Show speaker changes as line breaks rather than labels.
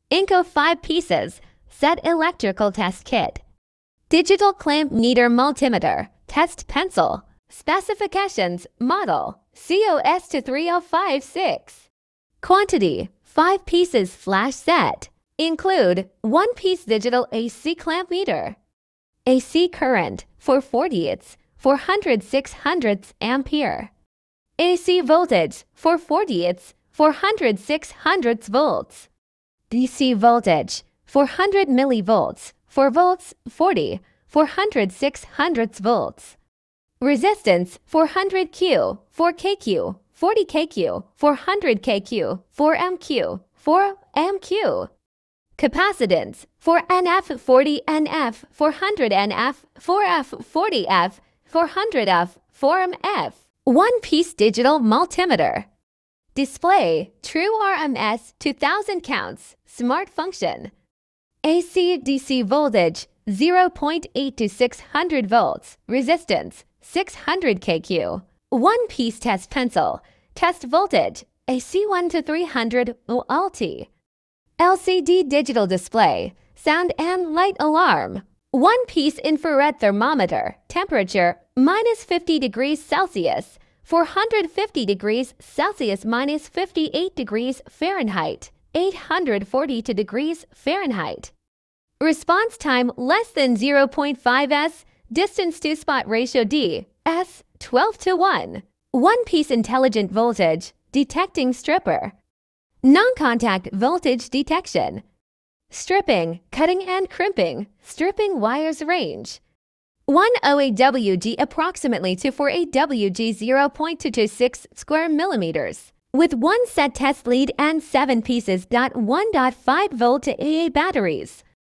INGCO 5PCS Set Electrical Test Kit. Digital ClampMeter Multimeter Test Pencil. Specifications Model COS23056. Quantity 5 pieces flash set. Include 1-piece digital AC clamp meter. AC current 440 It's 400/600 ampere. AC voltage 440 It's 400/600 volts. DC voltage 400 millivolts 4 volts 40 400/600 volts. Resistance 400 Q 4 kQ 40 kQ 400 kQ 4 MQ 4 MQ. Capacitance 4 NF 40 NF 400 NF 4F 40F 400F 4MF. 1-piece digital multimeter. Display True RMS 2000 counts. Smart function. AC DC voltage 0.8 to 600 volts. Resistance 600 kQ. 1-piece test pencil. Test voltage AC 1 to 300 volt. LCD digital display. Sound and light alarm. 1-piece infrared thermometer. Temperature -50 degrees Celsius. 450 degrees Celsius -58 degrees Fahrenheit. 842 degrees Fahrenheit. Response time less than 0.5 s. Distance to spot ratio D S 12:1. 1-piece intelligent voltage detecting stripper. Non-contact voltage detection. Stripping, cutting and crimping. Stripping wires range 1 OAWG approximately 248 WG 0.226 square millimeters. With 1 set test lead and 7 pieces. 1.5 volt AA batteries.